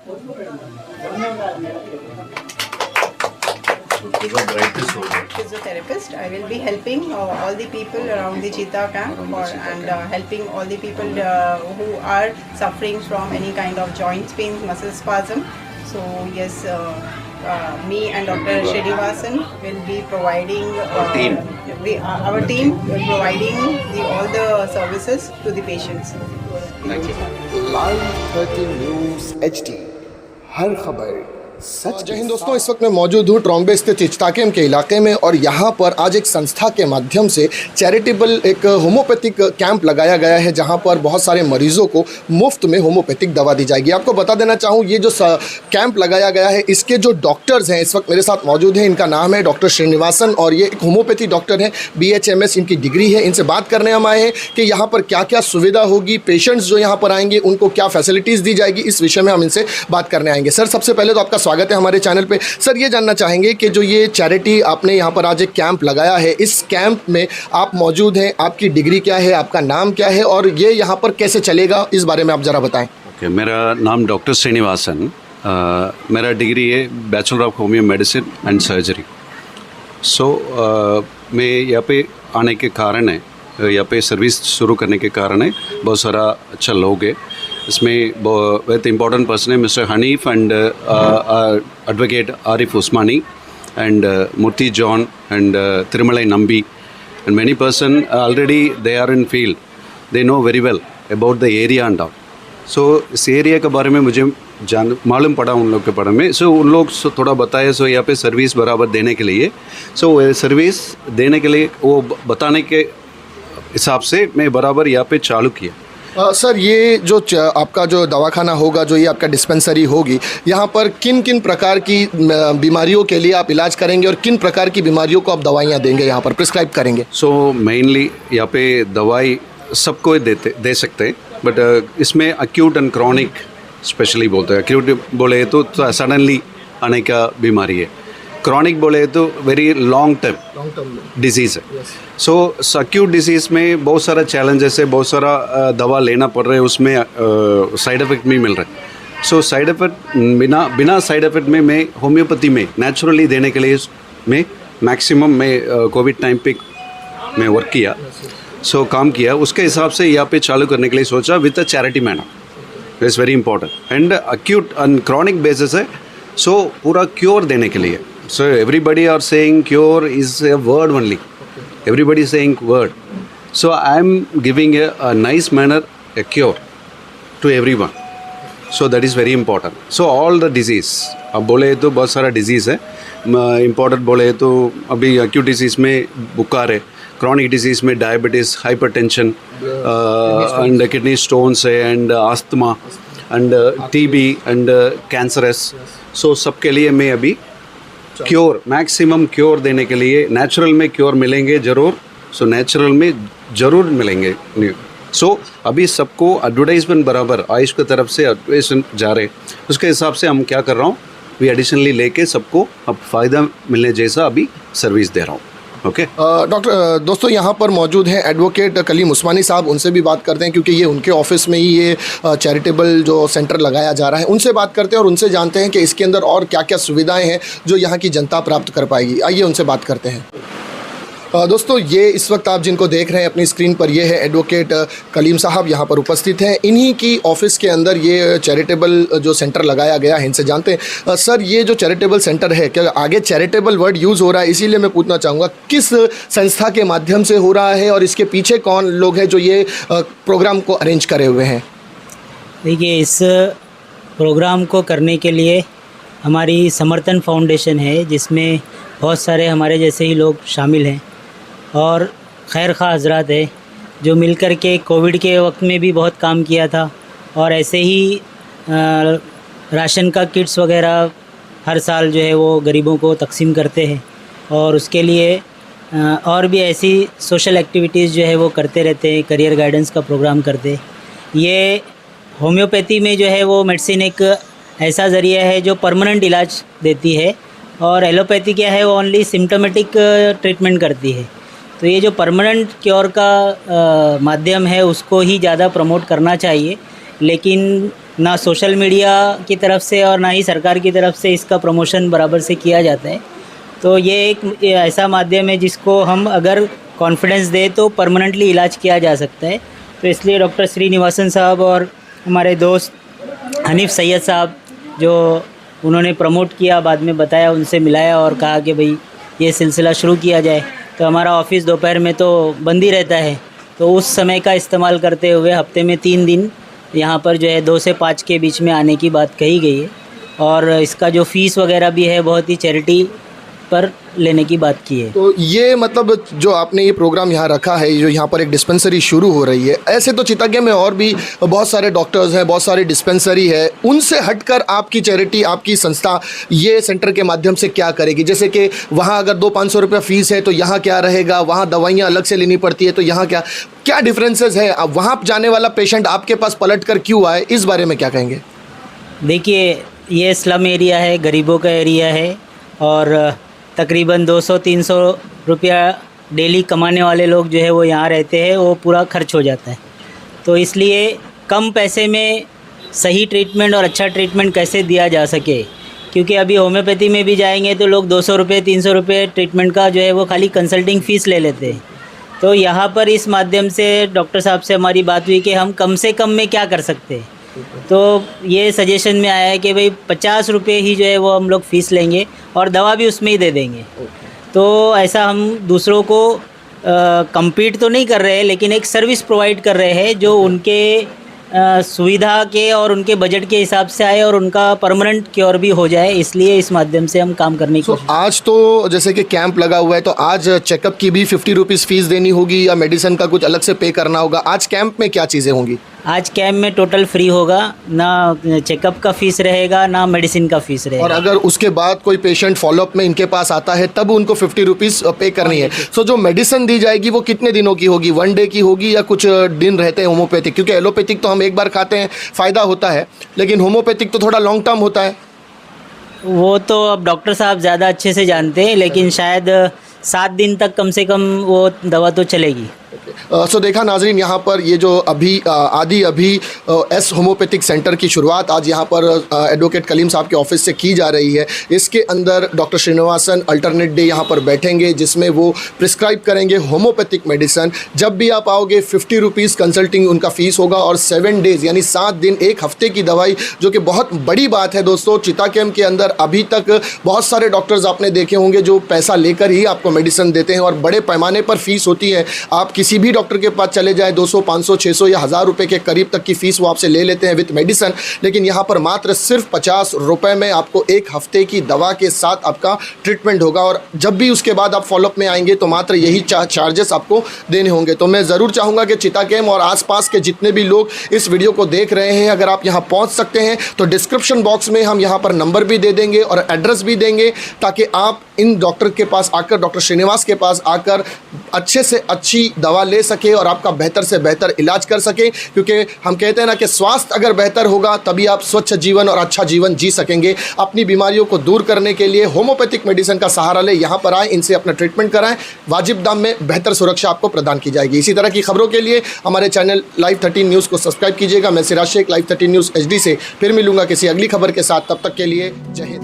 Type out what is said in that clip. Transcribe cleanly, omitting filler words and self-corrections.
Physiotherapist. I will be helping all the people around the Cheetah camp and helping all the people who are suffering from any kind of joint pains, muscle spasm. So yes, me and Dr. Srinivasan will be providing our team will providing all the services to the patients. Live 13 News HD हर खबर सच। जय हिंद दोस्तों, इस वक्त मैं मौजूद हूँ ट्रॉम्बे स्थित इज्ताकेम के इलाके में और यहाँ पर आज एक संस्था के माध्यम से चैरिटेबल एक होम्योपैथिक कैंप लगाया गया है जहाँ पर बहुत सारे मरीजों को मुफ्त में होम्योपैथिक दवा दी जाएगी। आपको बता देना चाहूँ ये जो कैंप लगाया गया है इसके जो डॉक्टर्स हैं इस वक्त मेरे साथ मौजूद हैं। इनका नाम है डॉक्टर श्रीनिवासन और ये एक होम्योपैथी डॉक्टर हैं, BHMS इनकी डिग्री है। इनसे बात करने हम आए हैं कि यहाँ पर क्या क्या सुविधा होगी, पेशेंट्स जो यहाँ पर आएंगे उनको क्या फैसिलिटीज़ दी जाएगी, इस विषय में हम इनसे बात करने आएंगे। सर सबसे पहले तो आपका स्वागत है हमारे चैनल पे। सर ये जानना चाहेंगे कि जो ये चैरिटी आपने यहाँ पर आज एक कैंप लगाया है, इस कैंप में आप मौजूद हैं, आपकी डिग्री क्या है, आपका नाम क्या है और ये यहाँ पर कैसे चलेगा, इस बारे में आप ज़रा बताएं। ओके, मेरा नाम डॉक्टर श्रीनिवासन, मेरा डिग्री है bachelor of homeo medicine and surgery. मैं यहाँ पे आने के कारण है, यहाँ पे सर्विस शुरू करने के कारण है बहुत सारा अच्छा लोग है। इसमें बहुत इम्पोर्टेंट पर्सन है mister Hanif and advocate Arif Usmani and Murthy John and Tirumalai Nambi and many person already they are in field, they know very well about the area and all. So इस एरिया के बारे में मुझे मालूम पड़ा उन लोग के बारे में। सो उन लोग थोड़ा बताया, सो यहाँ पे सर्विस बराबर देने के लिए, सो सर्विस देने के लिए वो बताने के हिसाब से मैं बराबर यहाँ पे चालू किया। सर ये जो आपका जो दवाखाना होगा, जो ये आपका डिस्पेंसरी होगी, यहाँ पर किन किन प्रकार की बीमारियों के लिए आप इलाज करेंगे और किन प्रकार की बीमारियों को आप दवाइयाँ देंगे, यहाँ पर प्रिस्क्राइब करेंगे? सो मेनली यहाँ पे दवाई सबको दे सकते हैं, बट इसमें अक्यूट एंड क्रॉनिक स्पेशली बोलते हैं। अक्यूट बोले तो सडनली आने का बीमारी है, क्रॉनिक बोले तो वेरी लॉन्ग टर्म डिजीज़ है। सो अक्यूट डिजीज़ में बहुत सारा चैलेंजेस है, बहुत सारा दवा लेना पड़ रहा है, उसमें साइड इफ़ेक्ट भी मिल रहा है। सो साइड इफ़ेक्ट बिना साइड इफ़ेक्ट में मैं होम्योपैथी में नेचुरली देने के लिए मैं मैक्सिमम मैं कोविड टाइम पे मैं वर्क किया, सो काम किया। उसके हिसाब से यहाँ पे चालू करने के लिए सोचा with a charity manner, it's very important and acute and chronic basis है। सो पूरा क्योर देने के लिए, so everybody are saying cure is a word only, everybody is saying word, so I am giving a nice manner a cure to everyone, so that is very important. So all the disease, अब बोले तो बहुत सारा disease है, important बोले तो अभी acute disease में बुखार है, chronic disease में diabetes, hypertension and kidney stones है and asthma and TB and cancerous, so सबके लिए मैं अभी क्योर मैक्सिमम क्योर देने के लिए, नेचुरल में क्योर मिलेंगे ज़रूर, सो नेचुरल में ज़रूर मिलेंगे। सो अभी सबको एडवर्टाइजमेंट बराबर आयुष की तरफ से एडवर्टाइजमेंट जा रहे, उसके हिसाब से हम क्या कर रहा हूँ, वी एडिशनली लेके सबको अब फ़ायदा मिलने जैसा अभी सर्विस दे रहा हूँ। ओके डॉक्टर दोस्तों यहाँ पर मौजूद हैं एडवोकेट कलीम उस्मानी साहब, उनसे भी बात करते हैं क्योंकि ये उनके ऑफिस में ही ये चैरिटेबल जो सेंटर लगाया जा रहा है, उनसे बात करते हैं और उनसे जानते हैं कि इसके अंदर और क्या क्या सुविधाएं हैं जो यहाँ की जनता प्राप्त कर पाएगी। आइए उनसे बात करते हैं। दोस्तों ये इस वक्त आप जिनको देख रहे हैं अपनी स्क्रीन पर, ये है एडवोकेट कलीम साहब यहाँ पर उपस्थित हैं। इन्हीं की ऑफिस के अंदर ये चैरिटेबल जो सेंटर लगाया गया है, इनसे जानते हैं। सर ये जो चैरिटेबल सेंटर है, क्या आगे चैरिटेबल वर्ड यूज़ हो रहा है, इसीलिए मैं पूछना चाहूँगा किस संस्था के माध्यम से हो रहा है और इसके पीछे कौन लोग हैं जो ये प्रोग्राम को अरेंज करे हुए हैं? देखिए, इस प्रोग्राम को करने के लिए हमारी समर्थन फाउंडेशन है जिसमें बहुत सारे हमारे जैसे ही लोग शामिल हैं और खैर खा हजरात है जो मिलकर के कोविड के वक्त में भी बहुत काम किया था और ऐसे ही राशन का किट्स वगैरह हर साल जो है वो गरीबों को तकसीम करते हैं और उसके लिए और भी ऐसी सोशल एक्टिविटीज़ जो है वो करते रहते हैं, करियर गाइडेंस का प्रोग्राम करते। ये होम्योपैथी में जो है वो मेडिसिन एक ऐसा ज़रिया है जो परमानेंट इलाज देती है और एलोपैथी क्या है वो ओनली सिम्टोमेटिक ट्रीटमेंट करती है। तो ये जो परमानेंट क्योर का माध्यम है उसको ही ज़्यादा प्रमोट करना चाहिए, लेकिन ना सोशल मीडिया की तरफ से और ना ही सरकार की तरफ से इसका प्रमोशन बराबर से किया जाता है। तो ये एक ऐसा माध्यम है जिसको हम अगर कॉन्फिडेंस दें तो परमानेंटली इलाज किया जा सकता है। तो इसलिए डॉक्टर श्रीनिवासन साहब और हमारे दोस्त हनीफ सैयद साहब जो उन्होंने प्रमोट किया, बाद में बताया, उनसे मिलाया और कहा कि भाई ये सिलसिला शुरू किया जाए। तो हमारा ऑफिस दोपहर में तो बंद ही रहता है, तो उस समय का इस्तेमाल करते हुए हफ्ते में 3 दिन यहाँ पर जो है 2 से 5 के बीच में आने की बात कही गई है। और इसका जो फ़ीस वगैरह भी है बहुत ही चैरिटी पर लेने की बात की है। तो ये मतलब जो आपने ये प्रोग्राम यहाँ रखा है, जो यहाँ पर एक डिस्पेंसरी शुरू हो रही है, ऐसे तो चितागे में और भी बहुत सारे डॉक्टर्स हैं, बहुत सारी डिस्पेंसरी है, उनसे हटकर आपकी चैरिटी, आपकी संस्था ये सेंटर के माध्यम से क्या करेगी? जैसे कि वहाँ अगर 200-500 रुपये फ़ीस है तो यहाँ क्या रहेगा, वहाँ दवाइयाँ अलग से लेनी पड़ती है, तो यहाँ क्या क्या डिफरेंसेस है? अब वहाँ जाने वाला पेशेंट आपके पास पलट कर क्यों आए, इस बारे में क्या कहेंगे? देखिए, ये स्लम एरिया है, गरीबों का एरिया है और तकरीबन 200-300 रुपया डेली कमाने वाले लोग जो है वो यहाँ रहते हैं, वो पूरा खर्च हो जाता है। तो इसलिए कम पैसे में सही ट्रीटमेंट और अच्छा ट्रीटमेंट कैसे दिया जा सके, क्योंकि अभी होम्योपैथी में भी जाएंगे तो लोग 200 रुपये 300 रुपये ट्रीटमेंट का जो है वो खाली कंसल्टिंग फ़ीस ले लेते हैं। तो यहाँ पर इस माध्यम से डॉक्टर साहब से हमारी बात हुई कि हम कम से कम में क्या कर सकते हैं। तो ये सजेशन में आया है कि भाई 50 रुपये ही जो है वो हम लोग फ़ीस लेंगे और दवा भी उसमें ही दे देंगे। तो ऐसा हम दूसरों को कम्पीट तो नहीं कर रहे हैं, लेकिन एक सर्विस प्रोवाइड कर रहे हैं जो उनके सुविधा के और उनके बजट के हिसाब से आए और उनका परमानेंट क्योर भी हो जाए, इसलिए इस माध्यम से हम काम करने की कोशिश। आज तो जैसे कि कैंप लगा हुआ है, तो आज चेकअप की भी 50 रुपीज़ फ़ीस देनी होगी या मेडिसिन का कुछ अलग से पे करना होगा? आज कैंप में क्या चीज़ें होंगी? आज कैंप में टोटल फ्री होगा, ना चेकअप का फ़ीस रहेगा ना मेडिसिन का फ़ीस रहेगा। और अगर उसके बाद कोई पेशेंट फॉलोअप में इनके पास आता है तब उनको 50 रुपीज़ पे करनी है। सो जो मेडिसिन दी जाएगी वो कितने दिनों की होगी? 1 डे की होगी या कुछ दिन रहते हैं होम्योपैथिक? क्योंकि एलोपैथिक तो हम एक बार खाते हैं, फ़ायदा होता है, लेकिन होम्योपैथिक तो थोड़ा लॉन्ग टर्म होता है। वो तो अब डॉक्टर साहब ज़्यादा अच्छे से जानते हैं, लेकिन शायद 7 दिन तक कम से कम वो दवा तो चलेगी। सो देखा नाजरीन, यहाँ पर ये जो अभी एस होम्योपैथिक सेंटर की शुरुआत आज यहाँ पर एडवोकेट कलीम साहब के ऑफिस से की जा रही है। इसके अंदर डॉक्टर श्रीनिवासन अल्टरनेट डे यहाँ पर बैठेंगे, जिसमें वो प्रिस्क्राइब करेंगे होम्योपैथिक मेडिसिन। जब भी आप आओगे 50 रुपीज़ कंसल्टिंग उनका फ़ीस होगा और 7 डेज़ यानी 7 दिन, 1 हफ्ते की दवाई, जो कि बहुत बड़ी बात है दोस्तों। चिता कैंप के अंदर अभी तक बहुत सारे डॉक्टर्स आपने देखे होंगे जो पैसा लेकर ही आपको मेडिसिन देते हैं और बड़े पैमाने पर फ़ीस होती है। आप किसी भी डॉक्टर के पास चले जाएं, 200, 500, 600 या 1000 रुपये के करीब तक की फ़ीस वो आपसे ले लेते हैं विद मेडिसिन। लेकिन यहाँ पर मात्र सिर्फ 50 रुपये में आपको 1 हफ्ते की दवा के साथ आपका ट्रीटमेंट होगा और जब भी उसके बाद आप फॉलोअप में आएंगे तो मात्र यही चार्जेस आपको देने होंगे। तो मैं ज़रूर चाहूँगा कि चिता कैंप और आसपास के जितने भी लोग इस वीडियो को देख रहे हैं, अगर आप यहाँ पहुँच सकते हैं तो डिस्क्रिप्शन बॉक्स में हम यहाँ पर नंबर भी दे देंगे और एड्रेस भी देंगे, ताकि आप इन डॉक्टर के पास आकर, डॉक्टर श्रीनिवास के पास आकर अच्छे से अच्छी दवा ले सके और आपका बेहतर से बेहतर इलाज कर सकें। क्योंकि हम कहते हैं ना कि स्वास्थ्य अगर बेहतर होगा तभी आप स्वच्छ जीवन और अच्छा जीवन जी सकेंगे। अपनी बीमारियों को दूर करने के लिए होम्योपैथिक मेडिसिन का सहारा ले, यहाँ पर आएँ, इनसे अपना ट्रीटमेंट कराएं, वाजिब दाम में बेहतर सुरक्षा आपको प्रदान की जाएगी। इसी तरह की खबरों के लिए हमारे चैनल लाइव 13 न्यूज़ को सब्सक्राइब कीजिएगा। मैं Siraj Shaikh, live 13 news HD से फिर मिलूंगा किसी अगली खबर के साथ। तब तक के लिए जय हिंद।